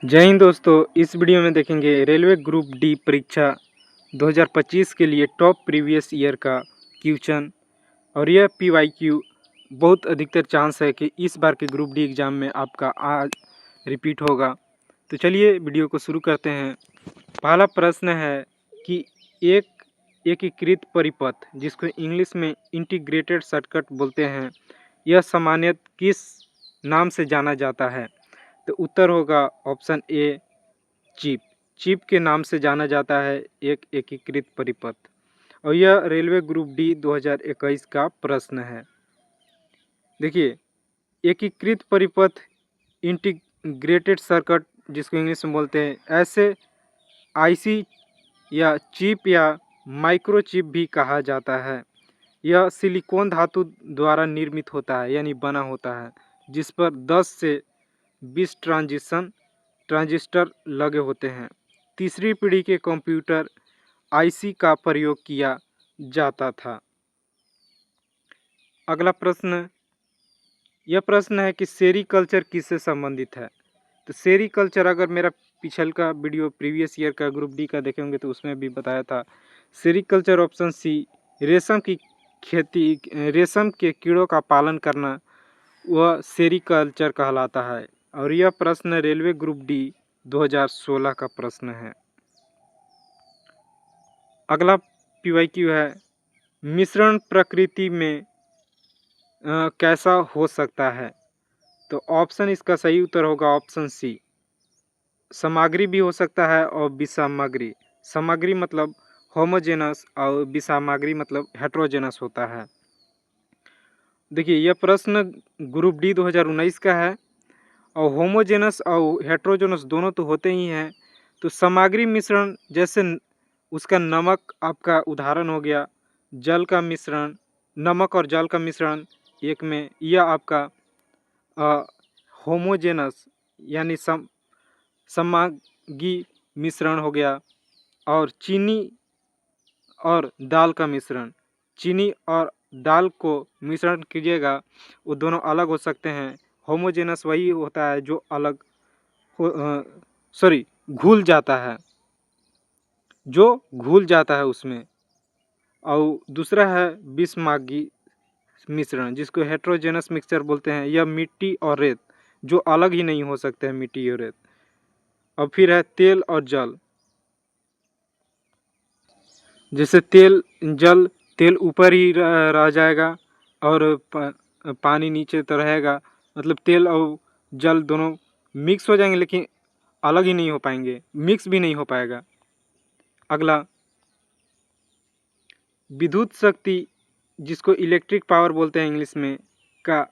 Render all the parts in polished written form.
जय हिंद दोस्तों। इस वीडियो में देखेंगे रेलवे ग्रुप डी परीक्षा 2025 के लिए टॉप प्रीवियस ईयर का क्वेश्चन। और यह पीवाईक्यू बहुत अधिकतर चांस है कि इस बार के ग्रुप डी एग्ज़ाम में आपका आज रिपीट होगा। तो चलिए वीडियो को शुरू करते हैं। पहला प्रश्न है कि एक एकीकृत परिपथ जिसको इंग्लिश में इंटीग्रेटेड सर्किट बोलते हैं, यह सामान्यतः किस नाम से जाना जाता है? तो उत्तर होगा ऑप्शन ए चिप। चिप के नाम से जाना जाता है एक एकीकृत परिपथ। और यह रेलवे ग्रुप डी 2021 का प्रश्न है। देखिए, एकीकृत परिपथ इंटीग्रेटेड सर्किट जिसको इंग्लिश में बोलते हैं, ऐसे आईसी या चिप या माइक्रोचिप भी कहा जाता है। यह सिलिकॉन धातु द्वारा निर्मित होता है यानी बना होता है, जिस पर 10 से 20 ट्रांजिस्टर लगे होते हैं। तीसरी पीढ़ी के कंप्यूटर आईसी का प्रयोग किया जाता था। अगला प्रश्न, यह प्रश्न है कि सेरीकल्चर किससे संबंधित है? तो सेरीकल्चर, अगर मेरा पिछल का वीडियो प्रीवियस ईयर का ग्रुप डी का देखे होंगे तो उसमें भी बताया था। सेरीकल्चर ऑप्शन सी, रेशम की खेती, रेशम के कीड़ों का पालन करना, वह सेरीकल्चर कहलाता है। और यह प्रश्न रेलवे ग्रुप डी 2016 का प्रश्न है। अगला पीवाईक्यू है, मिश्रण प्रकृति में कैसा हो सकता है? तो ऑप्शन इसका सही उत्तर होगा ऑप्शन सी, सामग्री भी हो सकता है और विसामग्री। सामग्री मतलब होमोजेनस और विसामग्री मतलब हेट्रोजेनस होता है। देखिए, यह प्रश्न ग्रुप डी 2019 का है और होमोजेनस और हेट्रोजेनस दोनों तो होते ही हैं। तो सामग्री मिश्रण जैसे उसका नमक आपका उदाहरण हो गया, जल का मिश्रण, नमक और जल का मिश्रण एक में, यह आपका होमोजेनस यानी समागी मिश्रण हो गया। और चीनी और दाल का मिश्रण, चीनी और दाल को मिश्रण कीजिएगा, वो दोनों अलग हो सकते हैं। होमोजेनस वही होता है जो अलग घुल जाता है, जो घुल जाता है उसमें। और दूसरा है विषमागी मिश्रण जिसको हेट्रोजेनस मिक्सचर बोलते हैं। यह मिट्टी और रेत जो अलग ही नहीं हो सकते हैं, मिट्टी और रेत। और फिर है तेल और जल, जैसे तेल ऊपर ही रह जाएगा और पानी नीचे तो रहेगा, मतलब तेल और जल दोनों मिक्स हो जाएंगे लेकिन अलग ही नहीं हो पाएंगे, मिक्स भी नहीं हो पाएगा। अगला, विद्युत शक्ति जिसको इलेक्ट्रिक पावर बोलते हैं इंग्लिश में का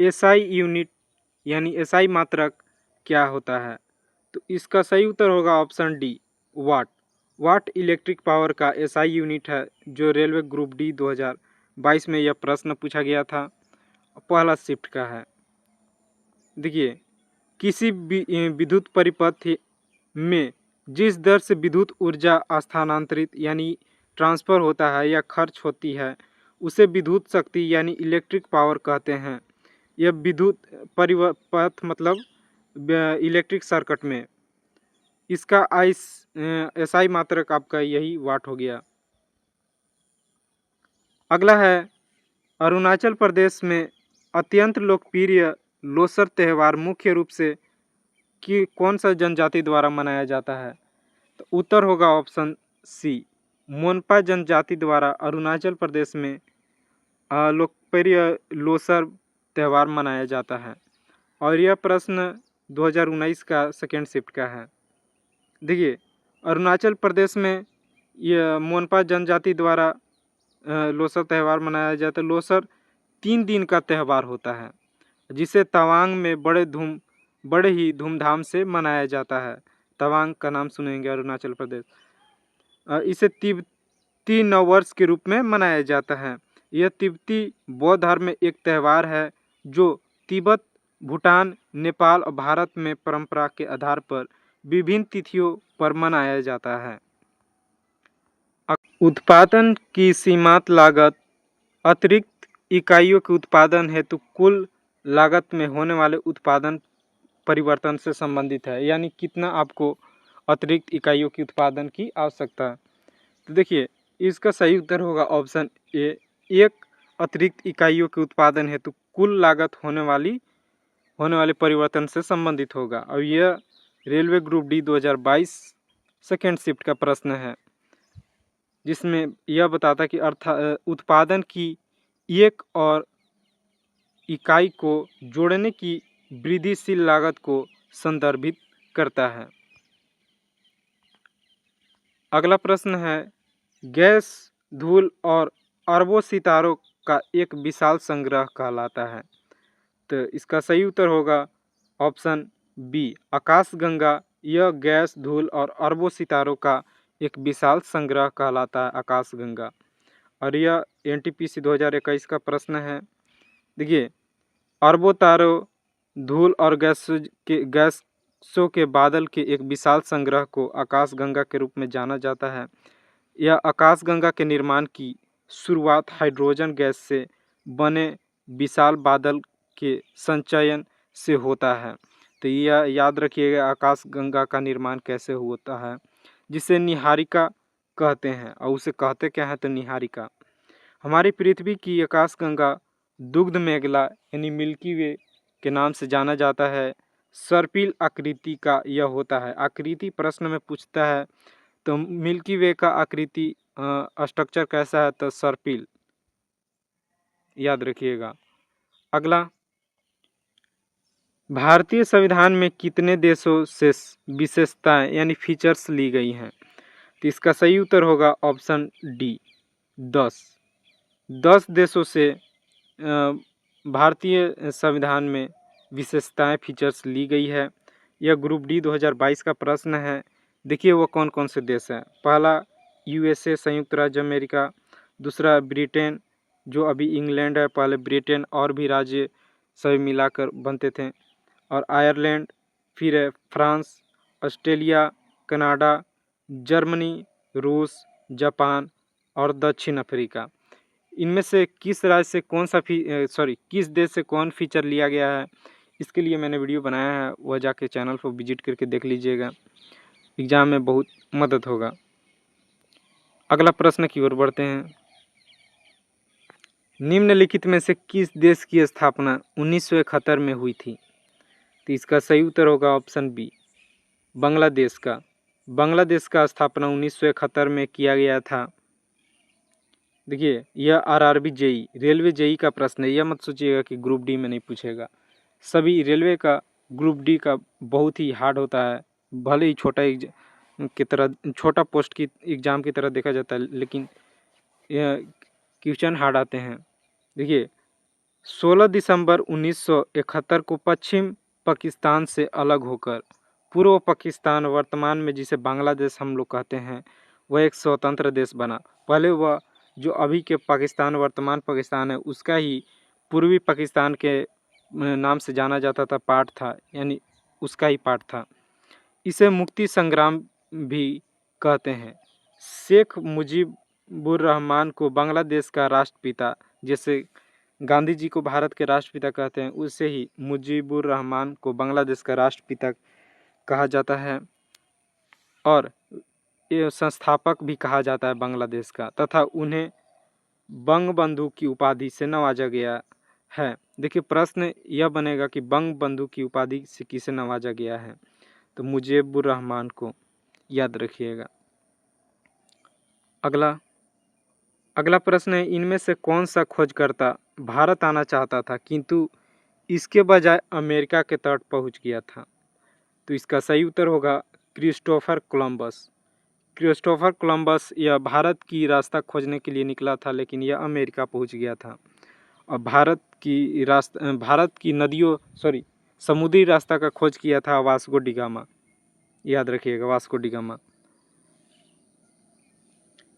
एसआई यूनिट यानी एसआई मात्रक क्या होता है? तो इसका सही उत्तर होगा ऑप्शन डी, वाट। वाट इलेक्ट्रिक पावर का एसआई यूनिट है, जो रेलवे ग्रुप डी 2022 में यह प्रश्न पूछा गया था। पहला शिफ्ट का है। देखिए, किसी विद्युत परिपथ में जिस दर से विद्युत ऊर्जा स्थानांतरित यानी ट्रांसफ़र होता है या खर्च होती है, उसे विद्युत शक्ति यानी इलेक्ट्रिक पावर कहते हैं। यह विद्युत परिपथ मतलब इलेक्ट्रिक सर्किट में इसका एसआई मात्रक आपका यही वाट हो गया। अगला है, अरुणाचल प्रदेश में अत्यंत लोकप्रिय लोसर त्यौहार मुख्य रूप से कि कौन सा जनजाति द्वारा मनाया जाता है? तो उत्तर होगा ऑप्शन सी, मोनपा जनजाति द्वारा अरुणाचल प्रदेश में लोकप्रिय लोसर त्यौहार मनाया जाता है। और यह प्रश्न 2019 का सेकेंड शिफ्ट का है। देखिए, अरुणाचल प्रदेश में यह मोनपा जनजाति द्वारा लोसर त्यौहार मनाया जाता है। लोसर 3 दिन का त्यौहार होता है जिसे तवांग में बड़े ही धूमधाम से मनाया जाता है। तवांग का नाम सुनेंगे, अरुणाचल प्रदेश। इसे तिब्बती नववर्ष के रूप में मनाया जाता है। यह तिब्बती बौद्ध धर्म में एक त्यौहार है जो तिब्बत, भूटान, नेपाल और भारत में परंपरा के आधार पर विभिन्न तिथियों पर मनाया जाता है। उत्पादन की सीमांत लागत अतिरिक्त इकाइयों के उत्पादन हेतु कुल लागत में होने वाले उत्पादन परिवर्तन से संबंधित है, यानी कितना आपको अतिरिक्त इकाइयों की उत्पादन की आवश्यकता है। तो देखिए इसका सही उत्तर होगा ऑप्शन ए, एक अतिरिक्त इकाइयों के उत्पादन हेतु कुल लागत होने वाले परिवर्तन से संबंधित होगा। और यह railway group D 2022 second shift का प्रश्न है, जिसमें यह बताता कि उत्पादन की एक और इकाई को जोड़ने की वृद्धिशील लागत को संदर्भित करता है। अगला प्रश्न है, गैस, धूल और अरबों सितारों का एक विशाल संग्रह कहलाता है। तो इसका सही उत्तर होगा ऑप्शन बी, आकाशगंगा। यह गैस, धूल और अरबों सितारों का एक विशाल संग्रह कहलाता है आकाशगंगा। और यह एनटीपीसी 2021 का प्रश्न है। देखिए अरबों तारों, धूल और गैसों के बादल के एक विशाल संग्रह को आकाशगंगा के रूप में जाना जाता है। यह आकाशगंगा के निर्माण की शुरुआत हाइड्रोजन गैस से बने विशाल बादल के संचयन से होता है। तो यह याद रखिएगा आकाशगंगा का निर्माण कैसे होता है, जिसे निहारिका कहते हैं। और उसे कहते क्या है, तो निहारिका। हमारी पृथ्वी की आकाशगंगा दुग्ध मेघला यानी मिल्की वे के नाम से जाना जाता है। सर्पिल आकृति का यह होता है। आकृति प्रश्न में पूछता है तो मिल्की वे का आकृति स्ट्रक्चर कैसा है, तो सर्पिल, याद रखिएगा। अगला, भारतीय संविधान में कितने देशों से विशेषताएं यानी फीचर्स ली गई हैं? तो इसका सही उत्तर होगा ऑप्शन डी, 10 देशों से भारतीय संविधान में विशेषताएं फीचर्स ली गई है। यह ग्रुप डी 2022 का प्रश्न है। देखिए वो कौन कौन से देश हैं। पहला यूएसए, संयुक्त राज्य अमेरिका। दूसरा ब्रिटेन, जो अभी इंग्लैंड है, पहले ब्रिटेन और भी राज्य सभी मिलाकर बनते थे। और आयरलैंड, फिर है फ्रांस, ऑस्ट्रेलिया, कनाडा, जर्मनी, रूस, जापान और दक्षिण अफ्रीका। इनमें से किस राज्य से कौन सा किस देश से कौन फीचर लिया गया है, इसके लिए मैंने वीडियो बनाया है, वह जाके चैनल को विजिट करके देख लीजिएगा, एग्जाम में बहुत मदद होगा। अगला प्रश्न की ओर बढ़ते हैं। निम्नलिखित में से किस देश की स्थापना 1971 में हुई थी? तो इसका सही उत्तर होगा ऑप्शन बी, बांग्लादेश का। बांग्लादेश का स्थापना 1971 में किया गया था। देखिए यह आरआरबी जेई, रेलवे जेई का प्रश्न है। यह मत सोचिएगा कि ग्रुप डी में नहीं पूछेगा। सभी रेलवे का ग्रुप डी का बहुत ही हार्ड होता है, भले ही छोटा पोस्ट की एग्ज़ाम की तरह देखा जाता है, लेकिन यह क्वेश्चन हार्ड आते हैं। देखिए 16 दिसंबर 1971 को पश्चिम पाकिस्तान से अलग होकर पूर्व पाकिस्तान, वर्तमान में जिसे बांग्लादेश हम लोग कहते हैं, वह एक स्वतंत्र देश बना। पहले वह जो अभी के पाकिस्तान, वर्तमान पाकिस्तान है, उसका ही पूर्वी पाकिस्तान के नाम से जाना जाता था, पार्ट था, यानी उसका ही पार्ट था। इसे मुक्ति संग्राम भी कहते हैं। शेख मुजीबुर रहमान को बांग्लादेश का राष्ट्रपिता, जैसे गांधी जी को भारत के राष्ट्रपिता कहते हैं, उससे ही मुजीबुर रहमान को बांग्लादेश का राष्ट्रपिता कहा जाता है। और ये संस्थापक भी कहा जाता है बांग्लादेश का, तथा उन्हें बंगबंधु की उपाधि से नवाजा गया है। देखिए प्रश्न यह बनेगा कि बंगबंधु की उपाधि से किसे नवाजा गया है, तो मुजीबुर रहमान को, याद रखिएगा। अगला प्रश्न है, इनमें से कौन सा खोजकर्ता भारत आना चाहता था किंतु इसके बजाय अमेरिका के तट पहुंच गया था? तो इसका सही उत्तर होगा क्रिस्टोफर कोलंबस। क्रिस्टोफर कोलंबस यह भारत की रास्ता खोजने के लिए निकला था, लेकिन यह अमेरिका पहुंच गया था। और भारत की समुद्री रास्ता का खोज किया था वास्को डी गामा, याद रखिएगा वास्को डी गामा।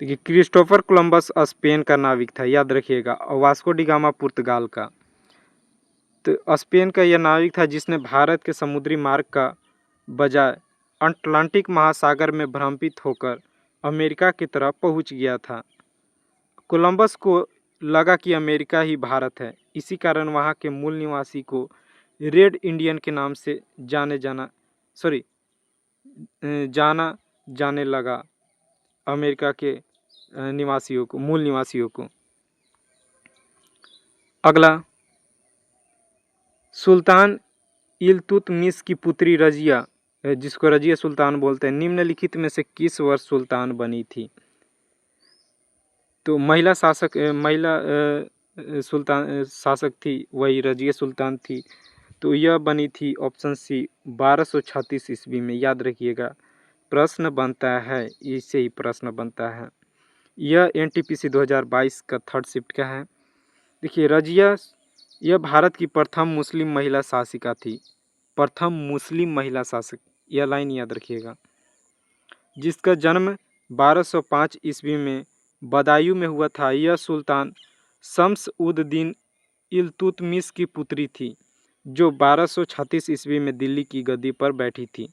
देखिए क्रिस्टोफर कोलंबस स्पेन का नाविक था, याद रखिएगा, और वास्को डी गामा पुर्तगाल का। तो स्पेन का यह नाविक था जिसने भारत के समुद्री मार्ग का बजाय अटलांटिक महासागर में भ्रमित होकर अमेरिका की तरफ पहुंच गया था। कोलंबस को लगा कि अमेरिका ही भारत है, इसी कारण वहां के मूल निवासी को रेड इंडियन के नाम से जाना जाने लगा अमेरिका के निवासियों को, मूल निवासियों को। अगला, सुल्तान इल्तुतमिश की पुत्री रजिया, जिसको रजिया सुल्तान बोलते हैं, निम्नलिखित में से किस वर्ष सुल्तान बनी थी? तो महिला शासक थी, वही रजिया सुल्तान थी। तो यह बनी थी ऑप्शन सी 1236 ईस्वी में। याद रखिएगा, प्रश्न बनता है, इससे ही प्रश्न बनता है। यह NTPC 2022 का थर्ड शिफ्ट का है। देखिए, रजिया यह भारत की प्रथम मुस्लिम महिला शासिका थी, प्रथम मुस्लिम महिला शासक, यह लाइन याद रखिएगा, जिसका जन्म 1205 ईस्वी में बदायूं में हुआ था। यह सुल्तान शम्स उद दीन इल्तुतमिश की पुत्री थी, जो 1236 ईस्वी में दिल्ली की गद्दी पर बैठी थी।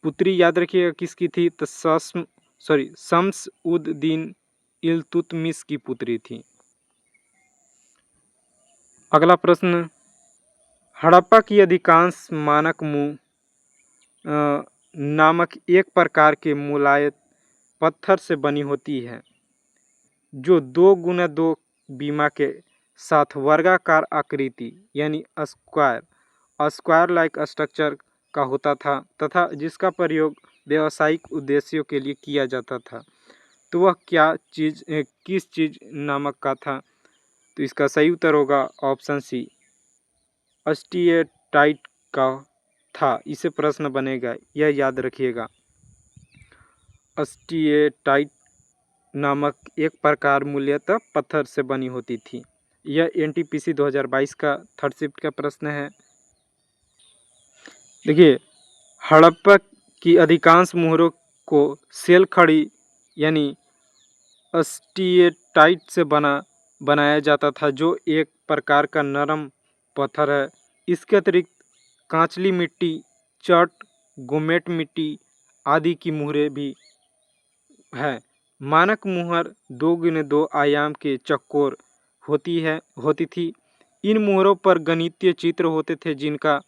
पुत्री याद रखिएगा किसकी थी? तो शम्स उद दीन इल्तुतमिश की पुत्री थी। अगला प्रश्न, हड़प्पा की अधिकांश मानक मुंह नामक एक प्रकार के मुलायम पत्थर से बनी होती है, जो 2x2 बीमा के साथ वर्गाकार आकृति यानी स्क्वायर लाइक स्ट्रक्चर का होता था तथा जिसका प्रयोग व्यावसायिक उद्देश्यों के लिए किया जाता था। तो वह किस चीज़ नामक का था? तो इसका सही उत्तर होगा ऑप्शन सी, स्टीएटाइट का था। इसे प्रश्न बनेगा, यह याद रखिएगा। स्टीएटाइट नामक एक प्रकार मूलतः पत्थर से बनी होती थी। यह NTPC 2022 का थर्ड शिफ्ट का प्रश्न है। देखिए, हड़प्पा की अधिकांश मोहरों को सेल खड़ी यानी स्टीएटाइट से बनाया जाता था, जो एक प्रकार का नरम पत्थर है। इसके अतिरिक्त कांचली मिट्टी, चट, गोमेट मिट्टी आदि की मुहरें भी है। मानक मुहर 2x2 आयाम के चौकोर होती थी। इन मुहरों पर गणितीय चित्र होते थे, जिनका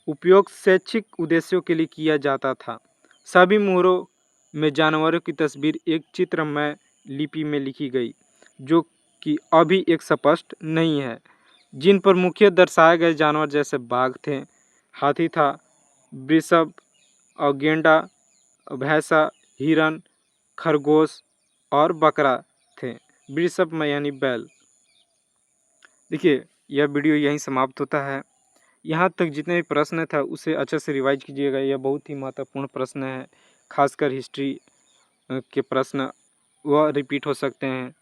उपयोग शैक्षिक उद्देश्यों के लिए किया जाता था। सभी मुहरों में जानवरों की तस्वीर एक चित्रमय लिपि में लिखी गई, जो कि अभी एक स्पष्ट नहीं है, जिन पर मुख्य दर्शाए गए जानवर जैसे बाघ थे, हाथी था, वृषभ और गेंडा, भैंसा, हिरन, खरगोश और बकरा थे। वृषभ में यानी बैल। देखिए, यह वीडियो यहीं समाप्त होता है। यहाँ तक जितने भी प्रश्न था उसे अच्छे से रिवाइज कीजिएगा, यह बहुत ही महत्वपूर्ण प्रश्न है। खासकर हिस्ट्री के प्रश्न वह रिपीट हो सकते हैं।